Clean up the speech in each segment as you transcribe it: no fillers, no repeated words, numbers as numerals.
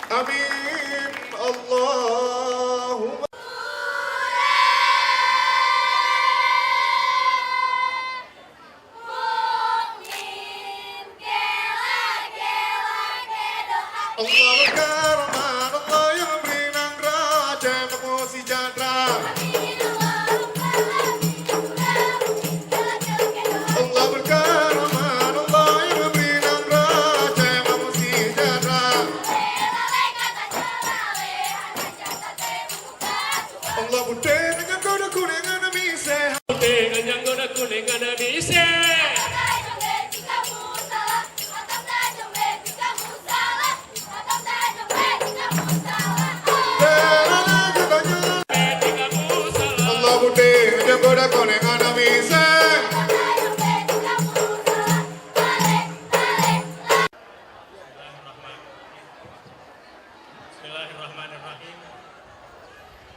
Amin. Allahumma. Allah berkarman, Allah yang memberi nanggra, jemaah sejahtera. Allah berkarman, Allah yang memberi nanggra, jemaah sejahtera. Allah putih dengan kuda kuning dan mise. Putih dengan kuda kuning dan mise. Allah putih dengan kuda kuning dan mise. Bismillahirrahmanirrahim.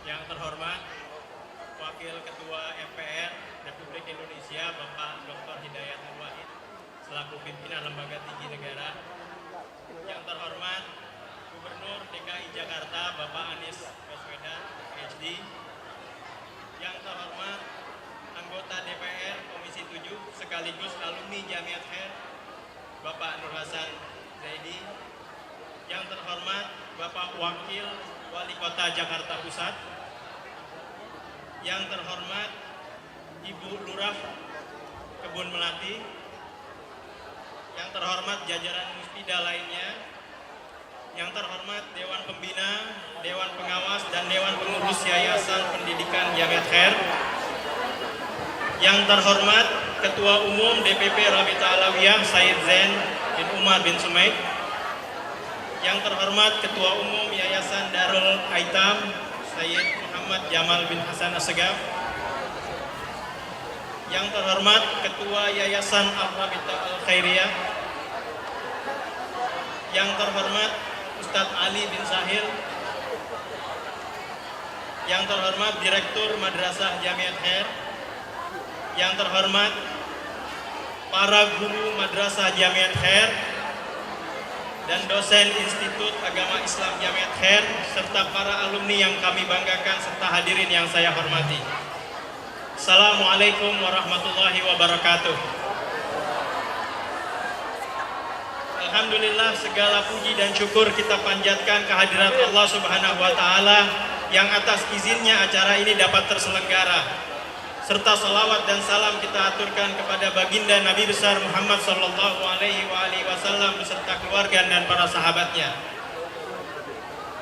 Yang terhormat Wakil Ketua MPR Republik Indonesia Bapak Dr. Hidayat Nur Wahid selaku pimpinan Lembaga Tinggi Negara. Yang terhormat Gubernur DKI Jakarta Bapak Anies Baswedan PhD. Yang terhormat anggota DPR Komisi 7 sekaligus alumni Jamiat Khair Bapak Nur Hasan Zaidi. Yang terhormat Bapak Wakil Wali Kota Jakarta Pusat. Yang terhormat Ibu Lurah Kebun Melati. Yang terhormat jajaran muspida lainnya. Yang terhormat Dewan Pembina, Dewan Pengawas, dan Dewan Pengurus Yayasan Pendidikan Jamiat Khair. Yang terhormat Ketua Umum DPP Rabita Alawiyah Said Zain bin Umar bin Sumaid. Yang terhormat Ketua Umum Yayasan Darul Aitam Sayyid Muhammad Jamal bin Hasan Assegaf. Yang terhormat Ketua Yayasan Al-Rabita Al-Khairiyah. Yang terhormat Ustadz Ali bin Sahil. Yang terhormat Direktur Madrasah Jamiat Khair. Yang terhormat para guru Madrasah Jamiat Khair dan dosen Institut Agama Islam Jamiat Khair, serta para alumni yang kami banggakan serta hadirin yang saya hormati. Assalamualaikum warahmatullahi wabarakatuh. Alhamdulillah, segala puji dan syukur kita panjatkan kehadirat Allah Subhanahu wa Ta'ala yang atas izinnya acara ini dapat terselenggara. Serta salawat dan salam kita aturkan kepada baginda Nabi besar Muhammad sallallahu alaihi wasallam beserta keluarga dan para sahabatnya.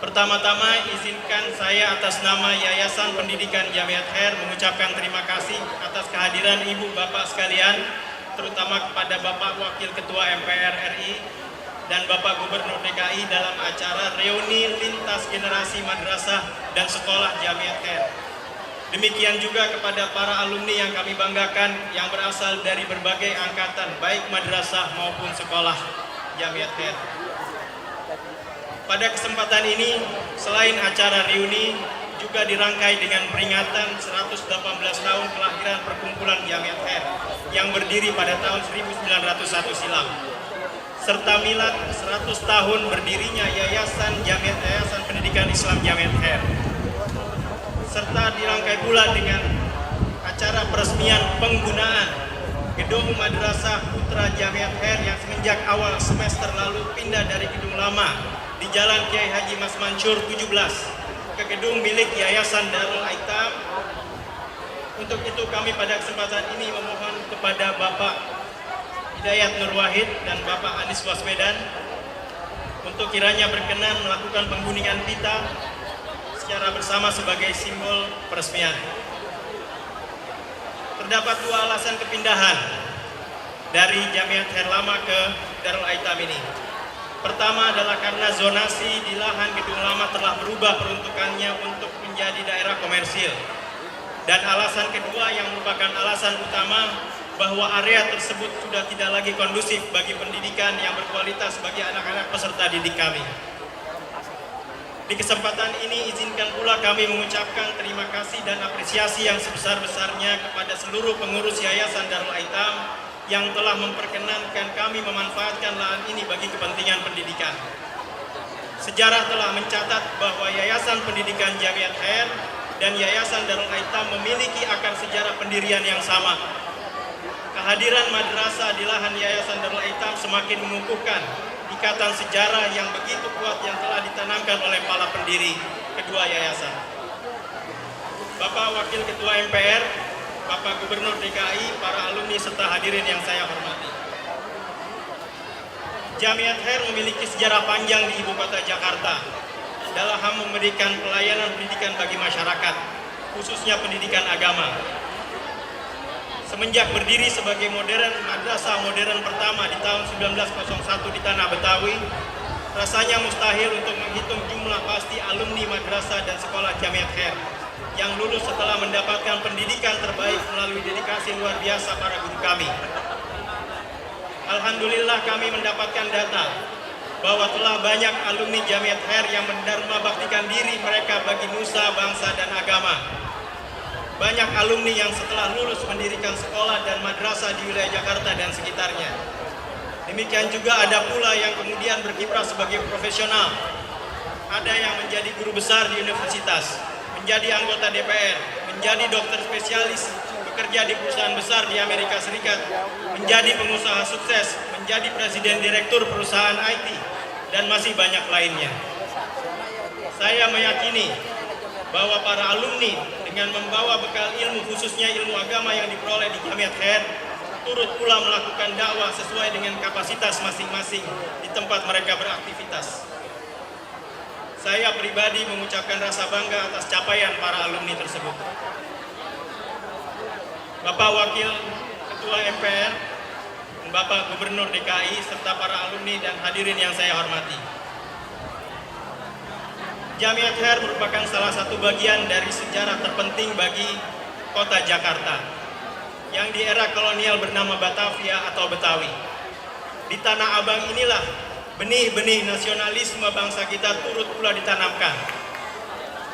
Pertama-tama izinkan saya atas nama Yayasan Pendidikan Jamiat Khair mengucapkan terima kasih atas kehadiran Ibu Bapak sekalian, terutama kepada Bapak Wakil Ketua MPR RI dan Bapak Gubernur DKI dalam acara reuni lintas generasi madrasah dan sekolah Jamiat Khair. Demikian juga kepada para alumni yang kami banggakan yang berasal dari berbagai angkatan, baik madrasah maupun sekolah Jamiat Khair. Pada kesempatan ini, selain acara reuni, juga dirangkai dengan peringatan 118 tahun kelahiran Perkumpulan Jamiat Khair yang berdiri pada tahun 1901 silam, serta milad 100 tahun berdirinya Yayasan Pendidikan Islam Jamiat Khair. Serta dirangkai pula dengan acara peresmian penggunaan gedung Madrasah Putra Jamiat Khair yang semenjak awal semester lalu pindah dari gedung lama di Jalan Kiai Haji Mas Mansur 17 ke gedung milik Yayasan Darul Aitam. Untuk itu kami pada kesempatan ini memohon kepada Bapak Hidayat Nur Wahid dan Bapak Anies Baswedan untuk kiranya berkenan melakukan penggunungan pita secara bersama sebagai simbol peresmian. Terdapat dua alasan kepindahan dari Jamiat Khair lama ke Darul Aitam ini. Pertama adalah karena zonasi di lahan gedung lama telah berubah peruntukannya untuk menjadi daerah komersil. Dan alasan kedua yang merupakan alasan utama bahwa area tersebut sudah tidak lagi kondusif bagi pendidikan yang berkualitas bagi anak-anak peserta didik kami. Di kesempatan ini izinkan pula kami mengucapkan terima kasih dan apresiasi yang sebesar-besarnya kepada seluruh pengurus Yayasan Darul Aitam yang telah memperkenankan kami memanfaatkan lahan ini bagi kepentingan pendidikan. Sejarah telah mencatat bahwa Yayasan Pendidikan Jamiat Khair dan Yayasan Darul Aitam memiliki akar sejarah pendirian yang sama. Kehadiran madrasah di lahan Yayasan Darul Aitam semakin mengukuhkan ikatan sejarah yang begitu kuat yang telah ditanamkan oleh para pendiri kedua yayasan. Bapak Wakil Ketua MPR, Bapak Gubernur DKI, para alumni serta hadirin yang saya hormati. Jamiat Khair memiliki sejarah panjang di Ibu Kota Jakarta dalam memberikan pelayanan pendidikan bagi masyarakat, khususnya pendidikan agama. Semenjak berdiri sebagai madrasah modern pertama di tahun 1901 di Tanah Betawi, rasanya mustahil untuk menghitung jumlah pasti alumni madrasah dan sekolah Jamiat Khair yang lulus setelah mendapatkan pendidikan terbaik melalui dedikasi luar biasa para guru kami. Alhamdulillah kami mendapatkan data bahwa telah banyak alumni Jamiat Khair yang mendharma baktikan diri mereka bagi nusa, bangsa, dan agama. Banyak alumni yang setelah lulus mendirikan sekolah dan madrasah di wilayah Jakarta dan sekitarnya. Demikian juga ada pula yang kemudian berkiprah sebagai profesional. Ada yang menjadi guru besar di universitas, menjadi anggota DPR, menjadi dokter spesialis, bekerja di perusahaan besar di Amerika Serikat, menjadi pengusaha sukses, menjadi presiden direktur perusahaan IT, dan masih banyak lainnya. Saya meyakini bahwa para alumni dengan membawa bekal ilmu, khususnya ilmu agama yang diperoleh di Jamiat Khair, turut pula melakukan dakwah sesuai dengan kapasitas masing-masing di tempat mereka beraktivitas. Saya pribadi mengucapkan rasa bangga atas capaian para alumni tersebut. Bapak Wakil Ketua MPR, Bapak Gubernur DKI, serta para alumni dan hadirin yang saya hormati. Jamiat Khair merupakan salah satu bagian dari sejarah terpenting bagi kota Jakarta yang di era kolonial bernama Batavia atau Betawi. Di Tanah Abang inilah benih-benih nasionalisme bangsa kita turut pula ditanamkan.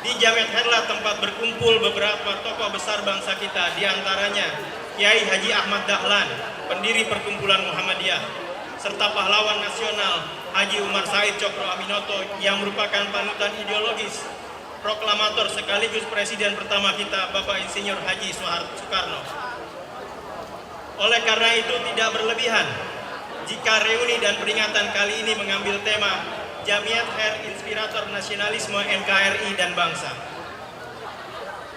Di Jamiat Khairlah tempat berkumpul beberapa tokoh besar bangsa kita, diantaranya Kiai Haji Ahmad Dahlan, pendiri Perkumpulan Muhammadiyah, serta pahlawan nasional Haji Umar Said Cokro Aminoto yang merupakan panutan ideologis, proklamator sekaligus presiden pertama kita, Bapak Insinyur Haji Soekarno. Oleh karena itu tidak berlebihan jika reuni dan peringatan kali ini mengambil tema Jamiat Khair Inspirator Nasionalisme NKRI dan Bangsa.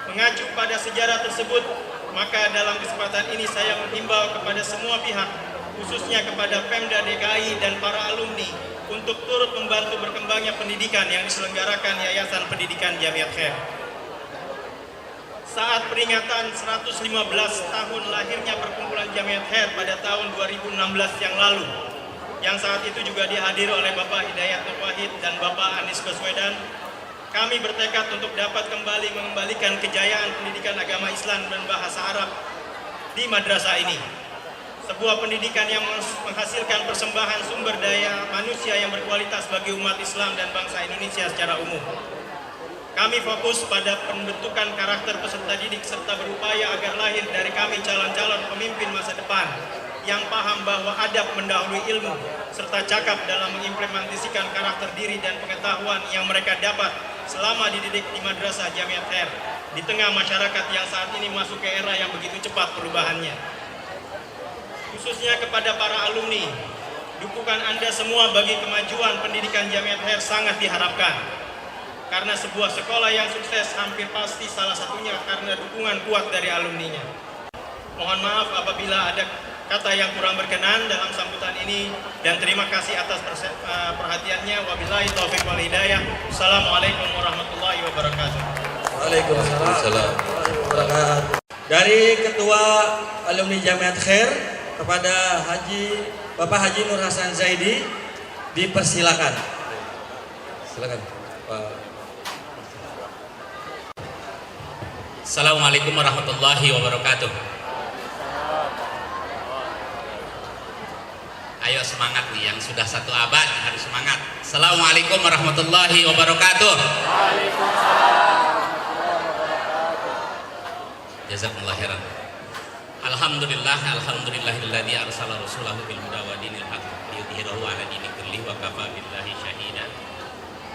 Mengacu pada sejarah tersebut, maka dalam kesempatan ini saya menghimbau kepada semua pihak, khususnya kepada Pemda DKI dan para alumni, untuk turut membantu berkembangnya pendidikan yang diselenggarakan Yayasan Pendidikan Jamiat Khair. Saat peringatan 115 tahun lahirnya Perkumpulan Jamiat Khair pada tahun 2016 yang lalu, yang saat itu juga dihadiri oleh Bapak Hidayat Nur Wahid dan Bapak Anies Baswedan, kami bertekad untuk dapat kembali mengembalikan kejayaan pendidikan agama Islam dan bahasa Arab di madrasah ini. Sebuah pendidikan yang menghasilkan persembahan sumber daya manusia yang berkualitas bagi umat Islam dan bangsa Indonesia secara umum. Kami fokus pada pembentukan karakter peserta didik serta berupaya agar lahir dari kami calon-calon pemimpin masa depan yang paham bahwa adab mendahului ilmu serta cakap dalam mengimplementasikan karakter diri dan pengetahuan yang mereka dapat selama dididik di madrasah Jamiat Khair di tengah masyarakat yang saat ini masuk ke era yang begitu cepat perubahannya. Khususnya kepada para alumni, dukungan Anda semua bagi kemajuan pendidikan Jamiat Khair sangat diharapkan. Karena sebuah sekolah yang sukses hampir pasti salah satunya karena dukungan kuat dari alumninya. Mohon maaf apabila ada kata yang kurang berkenan dalam sambutan ini, dan terima kasih atas perhatiannya. Wabillahi taufiq wal hidayah. Assalamualaikum warahmatullahi wabarakatuh. Waalaikumsalam. Dari Ketua Alumni Jamiat Khair kepada Bapak Haji Nur Hasan Zaidi, dipersilakan. Silakan, Pak. Assalamualaikum warahmatullahi wabarakatuh. Ayo semangat nih, yang sudah satu abad harus semangat. Assalamualaikum warahmatullahi wabarakatuh. Jazakumullah khairan. Alhamdulillahilladzi arsala rasulahu bil huda wa dinil haq liyudhhirahu 'ala dini kullihi wa kafa billahi shahida.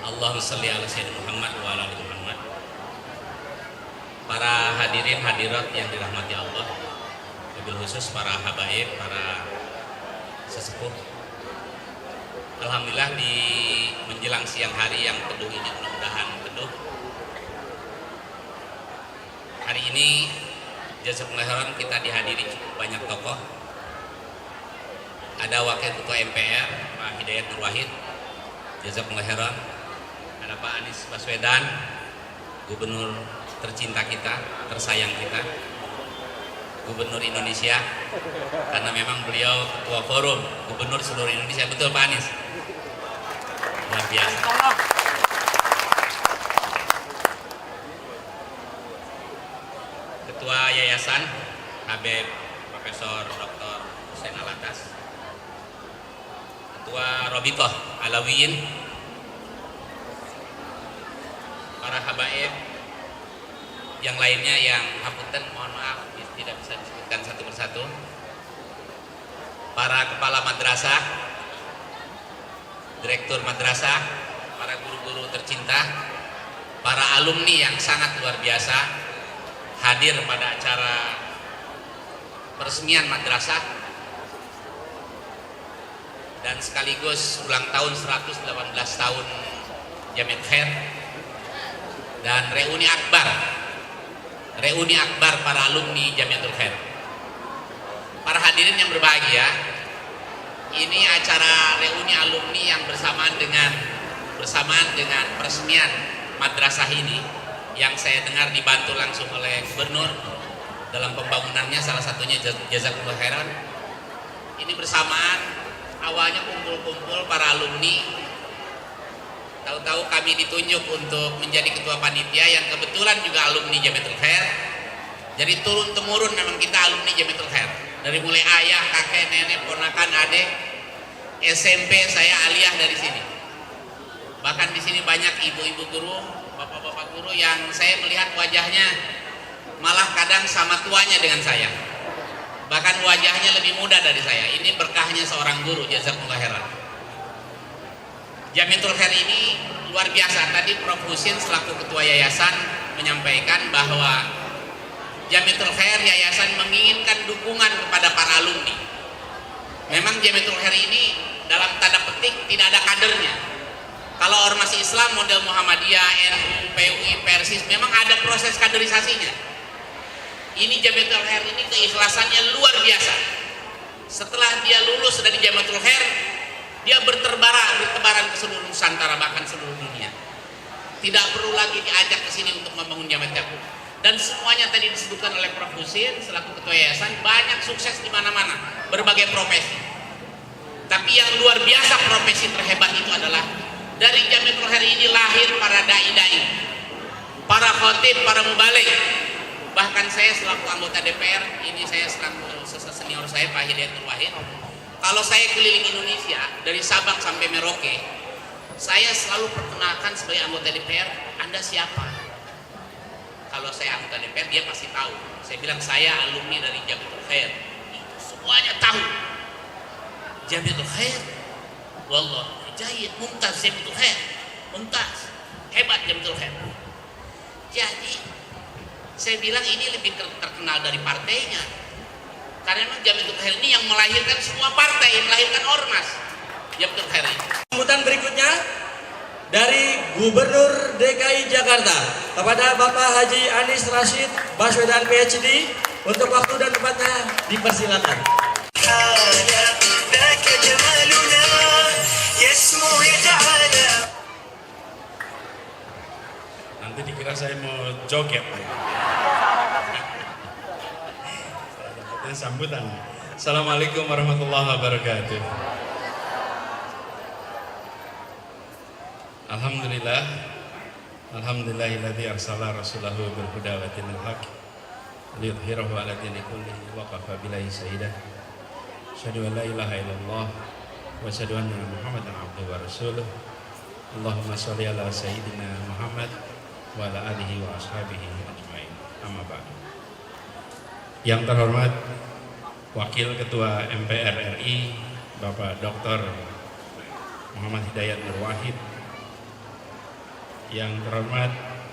Allahumma sholli ala sayyidina Muhammad wa ala ali Muhammad. Para hadirin hadirat yang dirahmati Allah, wabil khusus para habaib, para sesepuh. Alhamdulillah di menjelang siang hari yang teduh ini, mudah-mudahan teduh. Hari ini jazakumullah khairan kita dihadiri cukup banyak tokoh. Ada Wakil Ketua MPR Pak Hidayat Nur Wahid, jazakumullah khairan. Ada Pak Anies Baswedan, Gubernur tercinta kita, tersayang kita, Gubernur Indonesia, karena memang beliau Ketua Forum Gubernur seluruh Indonesia, betul Pak Anies? Luar biasa. Ketua Yayasan Habib Profesor Dr. Hussein Alatas, Ketua Robitoh Alawiyin, para habaib yang lainnya yang hapunten, mohon maaf tidak bisa disebutkan satu persatu, para kepala madrasah, direktur madrasah, para guru-guru tercinta, para alumni yang sangat luar biasa hadir pada acara peresmian madrasah dan sekaligus ulang tahun 118 tahun Jamiat Khair dan reuni akbar para alumni Jamiatul Khair. Para hadirin yang berbahagia, ini acara reuni alumni yang bersamaan dengan peresmian madrasah ini yang saya dengar dibantu langsung oleh gubernur dalam pembangunannya, salah satunya jazakumullah khairan. Ini bersamaan, awalnya kumpul-kumpul para alumni, tahu-tahu kami ditunjuk untuk menjadi ketua panitia yang kebetulan juga alumni Jamiatul Khair. Jadi turun temurun memang kita alumni Jamiatul Khair, dari mulai ayah, kakek, nenek, ponakan, adik, SMP saya aliyah dari sini. Bahkan di sini banyak ibu-ibu guru, bapak-bapak guru yang saya melihat wajahnya malah kadang sama tuanya dengan saya. Bahkan wajahnya lebih muda dari saya. Ini berkahnya seorang guru, jazakumullah khairan. Jamiatul Khair ini luar biasa. Tadi Prof. Husin selaku ketua yayasan menyampaikan bahwa Jamiatul Khair yayasan menginginkan dukungan kepada para alumni. Memang Jamiatul Khair ini dalam tanda petik tidak ada kadernya. Kalau ormas Islam model Muhammadiyah, NU, PUI, Persis memang ada proses kaderisasinya. Ini Jamiatul Khair ini keikhlasannya luar biasa. Setelah dia lulus dari Jamiatul Khair, dia bertebaran ke seluruh Nusantara, bahkan seluruh dunia. Tidak perlu lagi diajak ke sini untuk membangun Jamiat. Dan semuanya tadi disebutkan oleh Prof. Husin selaku ketua yayasan, banyak sukses di mana-mana, berbagai profesi. Tapi yang luar biasa profesi terhebat itu adalah dari Jamiatul Khair ini lahir para dai-dai, para khotib, para mubaligh. Bahkan saya selaku anggota DPR, ini saya selaku senior saya Pak Hidayat Nur Wahid. Kalau saya keliling Indonesia dari Sabang sampai Merauke, saya selalu perkenalkan sebagai anggota DPR, Anda siapa? Kalau saya anggota DPR, dia pasti tahu. Saya bilang saya alumni dari Jamiatul Khair. Semuanya tahu. Jamiatul Khair, wallah, jahit, mumtaz Jamiatul Khair, mumtaz, hebat Jamiatul Khair. Jadi saya bilang ini lebih terkenal dari partainya. Karena memang Jamiatul Khair ini yang melahirkan semua partai, yang melahirkan ormas. Jamiatul Khair ini. Sambutan berikutnya dari Gubernur DKI Jakarta kepada Bapak Haji Anies Rashid Baswedan PhD, untuk waktu dan tempatnya dipersilakan. Nanti dikira saya mau joget. Sambutan. Assalamualaikum warahmatullahi wabarakatuh. Alhamdulillah. Alhamdulillahilladzi arsala rasulahu bil huda wa dinil haq liyudhhirahu 'ala dini kullihi wa kafa billahi shahidan. Asyhadu an la ilaha illallah wa asyhadu anna Muhammadan abduhu wa rasuluh. Allahumma shalli ala sayyidina Muhammad wa ala alihi wa ashabihi ajmain. Amma ba'du. Yang terhormat Wakil Ketua MPR RI Bapak Dr. Muhammad Hidayat Nur Wahid, yang terhormat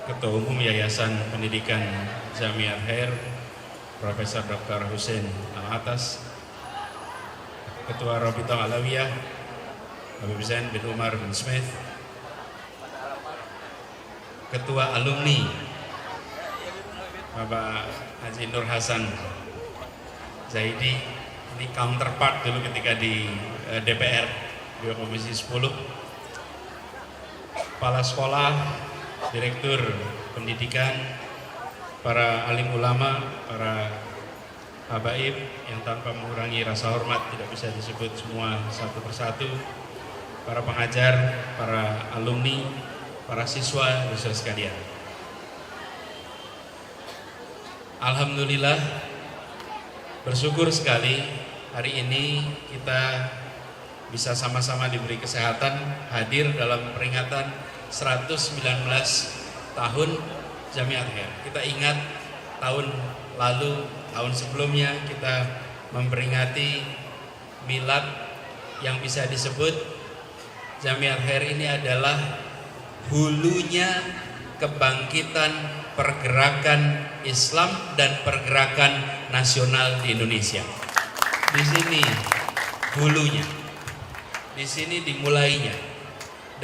Ketua Umum Yayasan Pendidikan Jami' Al-Khair Profesor Dr. Hussein Al-Atas, Ketua Rabithah Alawiyah Habib Zain bin Umar bin Smith, Ketua Alumni Bapak Haji Nur Hasan Zaidi, ini counterpart dulu ketika di DPR di Komisi 10, kepala sekolah, direktur pendidikan, para alim ulama, para habaib yang tanpa mengurangi rasa hormat tidak bisa disebut semua satu persatu, para pengajar, para alumni, para siswa sekalian. Alhamdulillah, bersyukur sekali hari ini kita bisa sama-sama diberi kesehatan hadir dalam peringatan 119 tahun Jami' Al-Khair. Kita ingat tahun lalu, tahun sebelumnya kita memperingati milad yang bisa disebut Jami' Al-Khair ini adalah hulunya kebangkitan pergerakan Islam dan pergerakan nasional di Indonesia. Di sini hulunya, di sini dimulainya,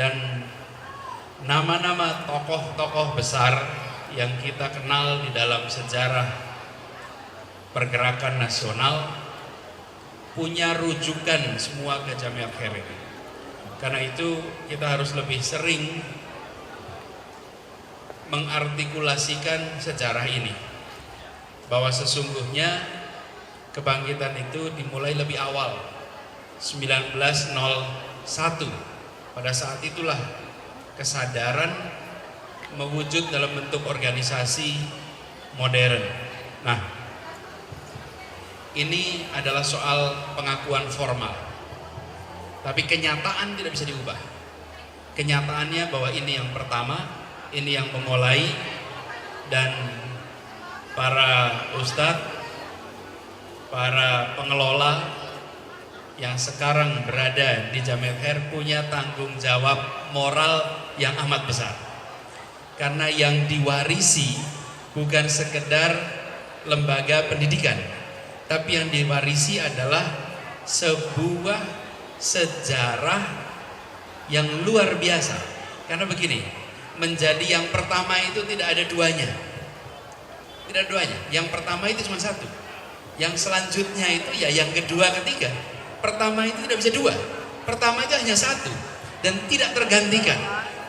dan nama-nama tokoh-tokoh besar yang kita kenal di dalam sejarah pergerakan nasional punya rujukan semua ke Jami' Al-Khair ini. Karena itu kita harus lebih sering mengartikulasikan sejarah ini, bahwa sesungguhnya kebangkitan itu dimulai lebih awal, 1901. Pada saat itulah kesadaran mewujud dalam bentuk organisasi modern. Nah, ini adalah soal pengakuan formal, tapi kenyataan tidak bisa diubah. Kenyataannya bahwa ini yang pertama, ini yang memulai, dan para ustadz, para pengelola yang sekarang berada di Jami' Al-Khair punya tanggung jawab moral yang amat besar. Karena yang diwarisi bukan sekedar lembaga pendidikan, tapi yang diwarisi adalah sebuah sejarah yang luar biasa. Karena begini, menjadi yang pertama itu tidak ada duanya. Tidak ada duanya. Yang pertama itu cuma satu. Yang selanjutnya itu ya yang kedua, ketiga. Pertama itu tidak bisa dua. Pertama itu hanya satu dan tidak tergantikan.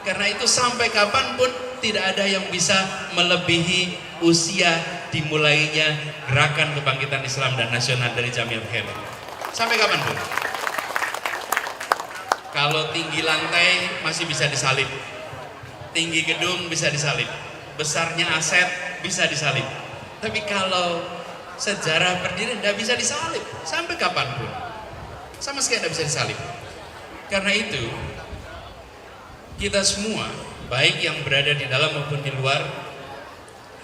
Karena itu sampai kapanpun tidak ada yang bisa melebihi usia dimulainya gerakan kebangkitan Islam dan nasional dari Jami' Al-Khair. Sampai kapanpun. Kalau tinggi lantai masih bisa disalib, tinggi gedung bisa disalib, besarnya aset bisa disalib. Tapi kalau sejarah berdiri tidak bisa disalib sampai kapanpun, sama sekali tidak bisa disalib. Karena itu kita semua, baik yang berada di dalam maupun di luar,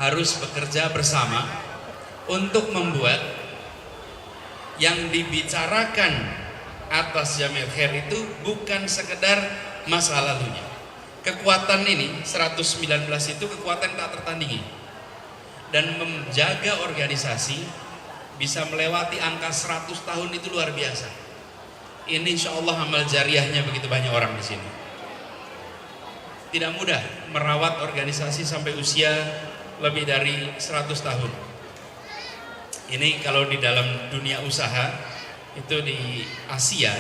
harus bekerja bersama untuk membuat yang dibicarakan atas Jami' Al-Khair itu bukan sekedar masa lalunya. Kekuatan ini 119 itu kekuatan tak tertandingi, dan menjaga organisasi bisa melewati angka 100 tahun itu luar biasa. Ini insya Allah amal jariahnya begitu banyak orang di sini. Tidak mudah merawat organisasi sampai usia lebih dari 100 tahun. Ini kalau di dalam dunia usaha itu di Asia,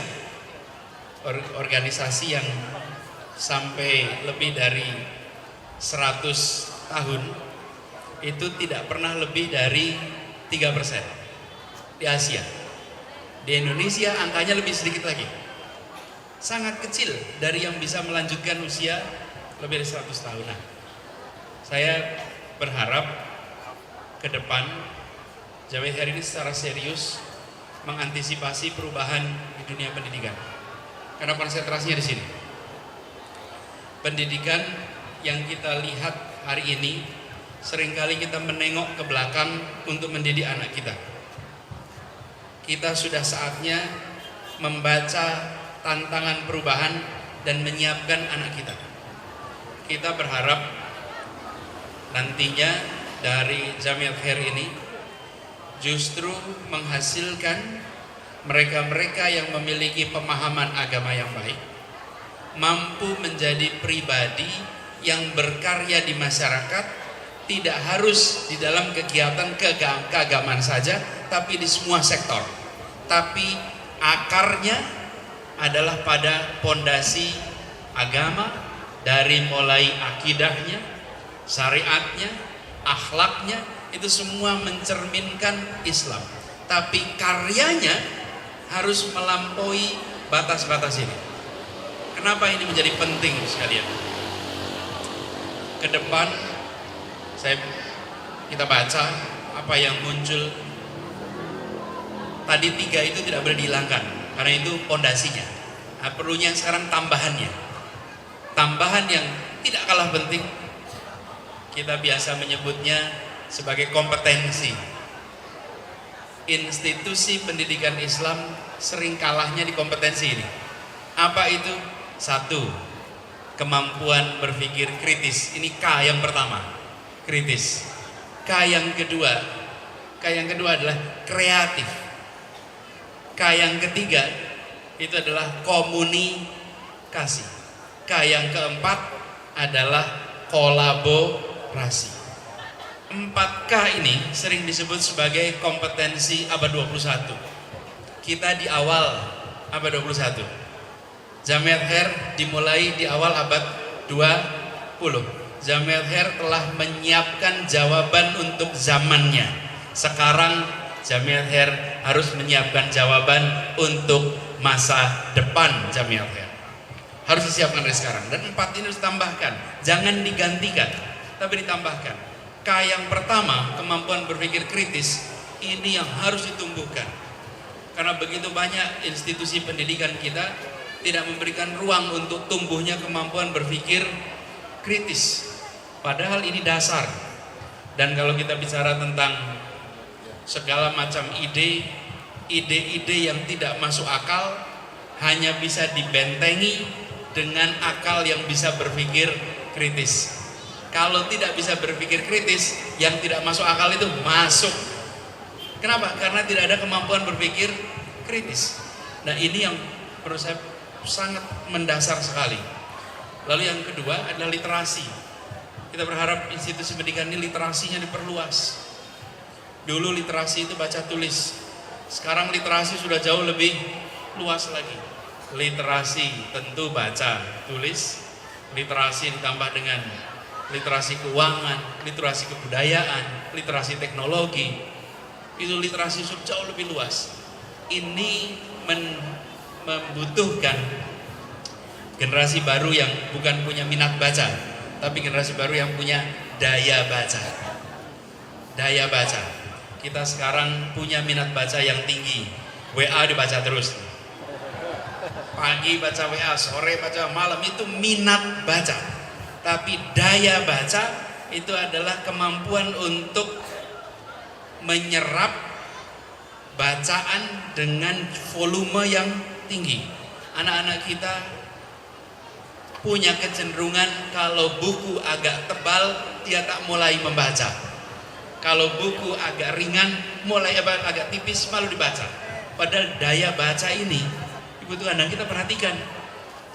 organisasi yang sampai lebih dari 100 tahun itu tidak pernah lebih dari 3% di Asia. Di Indonesia angkanya lebih sedikit lagi, sangat kecil dari yang bisa melanjutkan usia lebih dari 100 tahun. Nah, saya berharap ke depan Jami' Al-Khair ini secara serius mengantisipasi perubahan di dunia pendidikan, karena konsentrasinya di sini. Pendidikan yang kita lihat hari ini, seringkali kita menengok ke belakang untuk mendidik anak kita. Kita sudah saatnya membaca tantangan perubahan dan menyiapkan anak kita. kita berharap nantinya dari Jamiat Khair ini justru menghasilkan mereka-mereka yang memiliki pemahaman agama yang baik, mampu menjadi pribadi yang berkarya di masyarakat, tidak harus di dalam kegiatan keagamaan saja, tapi di semua sektor. Tapi akarnya adalah pada pondasi agama, dari mulai akidahnya, syariatnya, akhlaknya, itu semua mencerminkan Islam. Tapi karyanya harus melampaui batas-batas ini. Kenapa ini menjadi penting sekalian? Ke depan kita baca apa yang muncul tadi, 3 itu tidak boleh dihilangkan karena itu pondasinya. Nah, perlunya sekarang tambahannya, tambahan yang tidak kalah penting, kita biasa menyebutnya sebagai kompetensi. Institusi pendidikan Islam sering kalahnya di kompetensi ini. Apa itu? 1, kemampuan berpikir kritis. Ini K yang pertama, kritis. K yang kedua adalah kreatif. K yang ketiga itu adalah komunikasi. K yang keempat adalah kolaborasi. 4K ini sering disebut sebagai kompetensi abad 21. Kita di awal abad 21. Jamiat Khair dimulai di awal abad 20. Jamiat Khair telah menyiapkan jawaban untuk zamannya. Sekarang Jamiat Khair harus menyiapkan jawaban untuk masa depan Jamiat Khair. Harus disiapkan dari sekarang. Dan 4 ini harus ditambahkan. Jangan digantikan, tapi ditambahkan. K yang pertama, kemampuan berpikir kritis, ini yang harus ditumbuhkan. Karena begitu banyak institusi pendidikan kita tidak memberikan ruang untuk tumbuhnya kemampuan berpikir kritis. Padahal ini dasar. Dan kalau kita bicara tentang segala macam ide-ide yang tidak masuk akal hanya bisa dibentengi dengan akal yang bisa berpikir kritis. Kalau tidak bisa berpikir kritis, yang tidak masuk akal itu masuk. Kenapa? Karena tidak ada kemampuan berpikir kritis. Nah, ini yang menurut saya sangat mendasar sekali. Lalu yang kedua adalah literasi. Kita berharap institusi pendidikan ini literasinya diperluas. Dulu literasi itu baca tulis. Sekarang literasi sudah jauh lebih luas lagi. Literasi tentu baca tulis. Literasi ditambah dengan literasi keuangan, literasi kebudayaan, literasi teknologi. Itu literasi sudah jauh lebih luas. Ini membutuhkan generasi baru yang bukan punya minat baca, tapi generasi baru yang punya daya baca. Daya baca. Kita sekarang punya minat baca yang tinggi. WA dibaca terus. Pagi baca WA, sore baca, malam, itu minat baca. Tapi daya baca itu adalah kemampuan untuk menyerap bacaan dengan volume yang tinggi. Anak-anak kita punya kecenderungan kalau buku agak tebal dia tak mulai membaca. Kalau buku agak ringan, mulai agak tipis malu dibaca. Padahal daya baca ini dibutuhkan. Dan kita perhatikan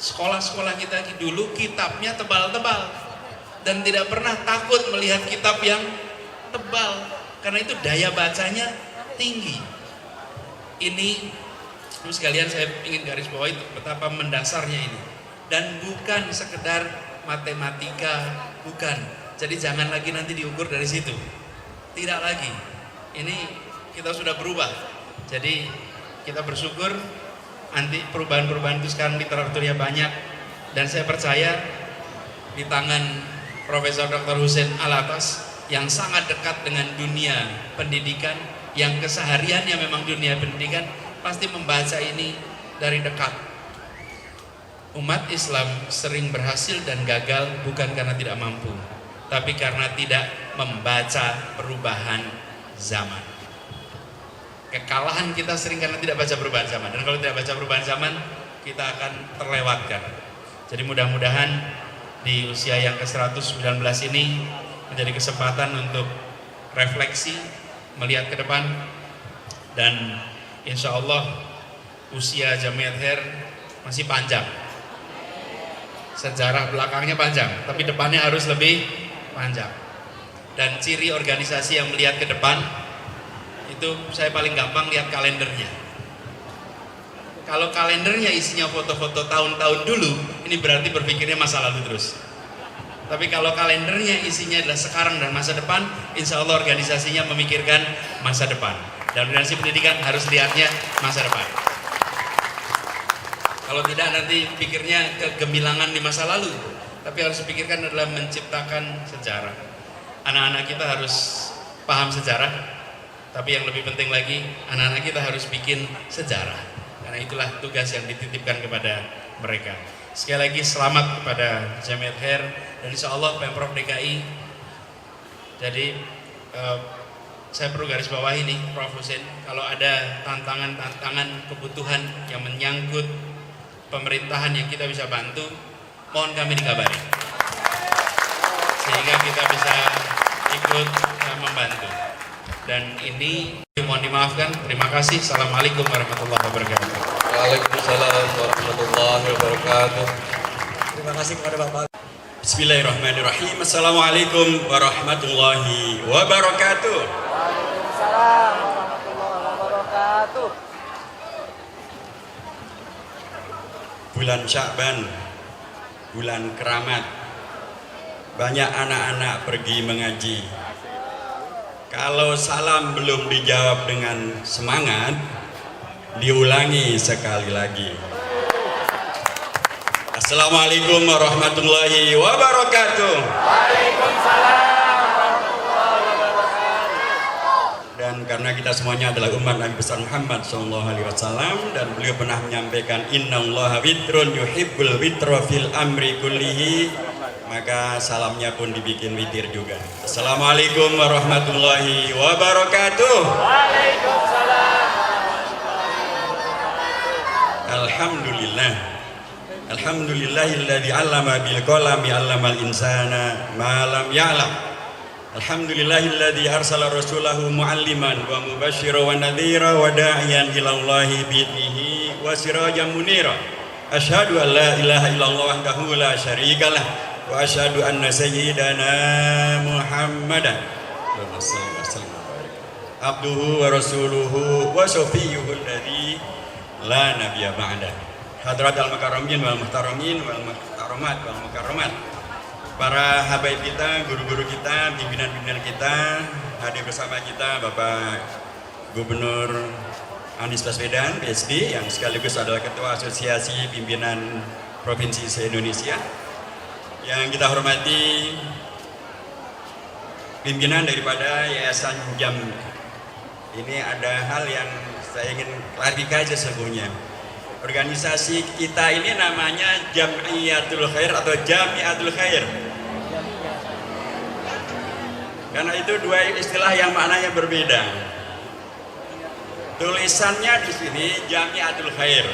sekolah-sekolah kita dulu kitabnya tebal-tebal dan tidak pernah takut melihat kitab yang tebal karena itu daya bacanya tinggi. Ini sekalian saya ingin garis bawahi betapa mendasarnya ini, dan bukan sekedar matematika, bukan. Jadi jangan lagi nanti diukur dari situ, tidak lagi. Ini kita sudah berubah. Jadi kita bersyukur nanti perubahan-perubahan itu sekarang literaturnya banyak, dan saya percaya di tangan Profesor Dr. Husain Alatas yang sangat dekat dengan dunia pendidikan, yang kesehariannya memang dunia pendidikan, pasti membaca ini dari dekat. Umat Islam sering berhasil dan gagal bukan karena tidak mampu, tapi karena tidak membaca perubahan zaman. Kekalahan kita sering karena tidak baca perubahan zaman, dan kalau tidak baca perubahan zaman kita akan terlewatkan. Jadi mudah-mudahan di usia yang ke-119 ini menjadi kesempatan untuk refleksi, melihat ke depan, dan insya Allah usia Jamiat Khair masih panjang. Sejarah belakangnya panjang, tapi depannya harus lebih panjang. Dan ciri organisasi yang melihat ke depan itu saya paling gampang lihat kalendernya. Kalau kalendernya isinya foto-foto tahun-tahun dulu, ini berarti berpikirnya masa lalu terus. Tapi kalau kalendernya isinya adalah sekarang dan masa depan, insya Allah organisasinya memikirkan masa depan. Dan organisasi pendidikan harus lihatnya masa depan. Kalau tidak nanti pikirnya kegemilangan di masa lalu. Tapi harus dipikirkan adalah menciptakan sejarah. Anak-anak kita harus paham sejarah. Tapi yang lebih penting lagi, anak-anak kita harus bikin sejarah. Karena itulah tugas yang dititipkan kepada mereka. Sekali lagi selamat kepada Jamiat Khair dan insya Allah Pemprov DKI. Jadi saya perlu garis bawah ini, Prof. Husin, kalau ada tantangan-tantangan kebutuhan yang menyangkut pemerintahan yang kita bisa bantu, mohon kami dikabari sehingga kita bisa ikut membantu. Dan ini mohon dimaafkan. Terima kasih. Assalamualaikum warahmatullahi wabarakatuh. Waalaikumsalam warahmatullahi wabarakatuh. Terima kasih kepada Bapak. Bismillahirrahmanirrahim. Assalamualaikum warahmatullahi wabarakatuh. Waalaikumsalam warahmatullahi wabarakatuh. Bulan Sya'ban, bulan keramat. Banyak anak-anak pergi mengaji. Kalau salam belum dijawab dengan semangat, diulangi sekali lagi. Assalamualaikum warahmatullahi wabarakatuh. Waalaikumsalam warahmatullahi wabarakatuh. Dan karena kita semuanya adalah umat Nabi besar Muhammad SAW, dan beliau pernah menyampaikan innallaha witrun yuhibbul witra fil amri kullihi, maka salamnya pun dibikin witir juga. Assalamualaikum warahmatullahi wabarakatuh. Waalaikumsalam. Alhamdulillah. Alhamdulillahilladzi 'allama bil qalami 'allamal insana ma lam ya'lam. Alhamdulillahilladzi arsala rasulahu mu'alliman wa mubasysyiran wa nadhira wa da'iyan ila Allahi bi'idnihi wa sirajan munira. Asyhadu an la ilaha illallah wahdahu la syarikalah wa asyhadu anna sayyidana Muhammadan abduhu wa rasuluhu wa syafi'uhu alladzi la nabiyya ba'da. Hadrat al-mukarramin wal muhtaramin wal muhtaramat wal mukarramat, para habaib kita, guru-guru kita, pimpinan-pimpinan kita, hadir bersama kita Bapak Gubernur Anies Baswedan, PhD, yang sekaligus adalah Ketua Asosiasi Pimpinan Provinsi se-Indonesia. Yang kita hormati pimpinan daripada Yayasan JAM. Ini ada hal yang saya ingin klarifikasi sesungguhnya. Organisasi kita ini namanya Jamiatul Khair atau Jamiatul Khair. Karena itu dua istilah yang maknanya berbeda. Tulisannya di sini Jamiatul Khair,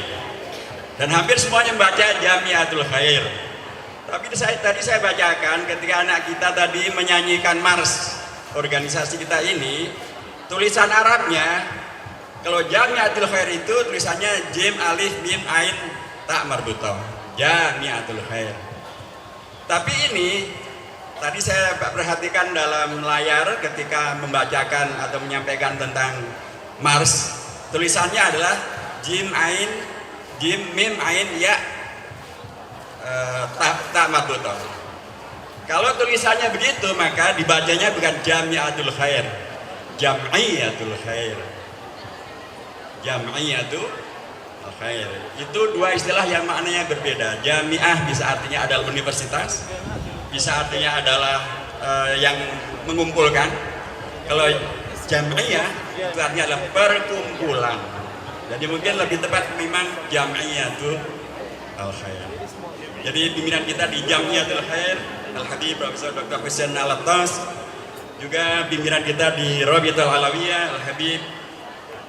dan hampir semuanya membaca Jamiatul Khair. Tapi tadi saya bacakan ketika anak kita tadi menyanyikan mars organisasi kita ini, tulisan Arabnya kalau Jamiatul Khair itu tulisannya Jim Alif Mim Ain Tak Marbutah, Jamiatul Khair. Tapi ini tadi saya perhatikan dalam layar ketika membacakan atau menyampaikan tentang mars, tulisannya adalah Jim Ain Jim Mim Ain Ya Tak Marbutah. Kalau tulisannya begitu maka dibacanya bukan Jamiatul Khair, Jamiatul Khair. Jamiatul Khair. Itu dua istilah yang maknanya berbeda. Jamiah bisa artinya adalah universitas, bisa artinya adalah yang mengumpulkan. Kalau jamiah itu artinya adalah perkumpulan. Jadi mungkin lebih tepat memang Jamiatul Khair. Jadi pimpinan kita di Jamiatul Khair, Al-Habib Profesor Dr. Husain Al-Attas, juga pimpinan kita di Rabitul Alawiyah, Al-Habib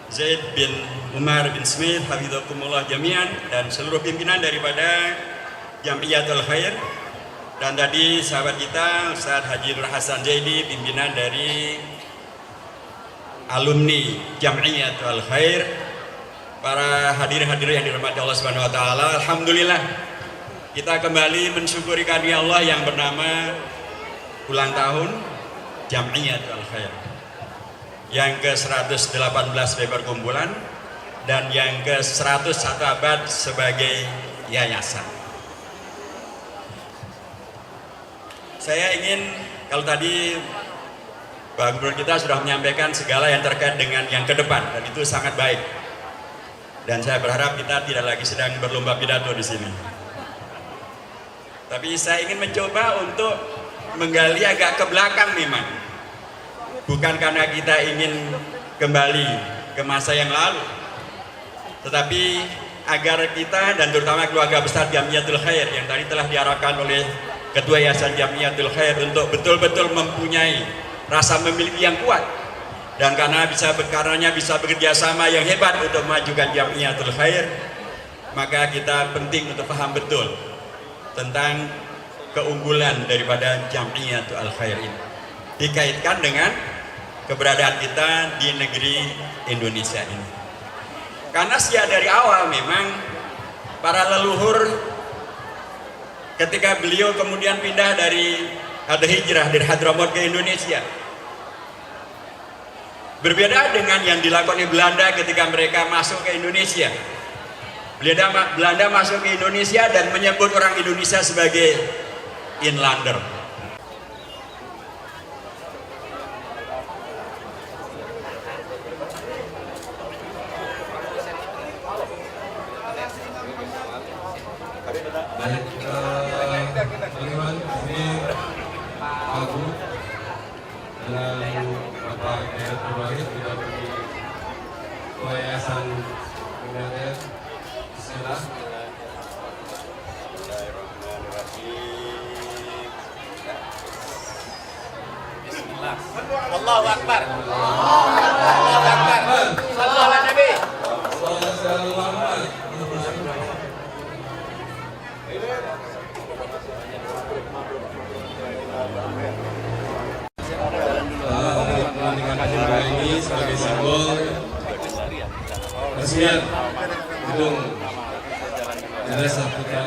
Zaid bin Umar bin Smith, Hafidhakumullah jami'an, dan seluruh pimpinan daripada Jamiatul Khair. Dan tadi sahabat kita Ustaz Haji Nur Hasan Zaidi, pimpinan dari alumni Jam'iyatul Khair, para hadirin-hadirin yang dirahmati Allah Subhanahu wa taala, alhamdulillah kita kembali mensyukuri karunia Allah yang bernama ulang tahun Jam'iyatul Khair yang ke-118 dari perkumpulan dan yang ke-101 abad sebagai yayasan. Saya ingin, kalau tadi Pak Gubernur kita sudah menyampaikan segala yang terkait dengan yang ke depan, dan itu sangat baik. Dan saya berharap kita tidak lagi sedang berlomba pidato di sini. Tapi saya ingin mencoba untuk menggali agak ke belakang memang. Bukan karena kita ingin kembali ke masa yang lalu, tetapi agar kita dan terutama keluarga besar Jam'iyatul Khair yang tadi telah diarahkan oleh Ketua Yayasan Jam'iyatul Khair untuk betul-betul mempunyai rasa memiliki yang kuat, dan karenanya bisa bekerja sama yang hebat untuk memajukan Jam'iyatul Khair, maka kita penting untuk paham betul tentang keunggulan daripada Jam'iyatul Khair ini dikaitkan dengan keberadaan kita di negeri Indonesia ini. Karena sejak dari awal memang para leluhur ketika beliau kemudian pindah dari ada hijrah dari Hadramaut ke Indonesia, berbeda dengan yang dilakukan oleh Belanda ketika mereka masuk ke Indonesia. Belanda masuk ke Indonesia dan menyebut orang Indonesia sebagai inlander. Baik, teman-teman, ini Pak Guru dan Bapak Head Ibrahim kita beri Yayasan United. Bismillah. Bismillah. Allahu Akbar. Allahu Akbar. Sallallahu ala Nabi. Dengan ini sebagai simbol resmian gedung Madrasah Putra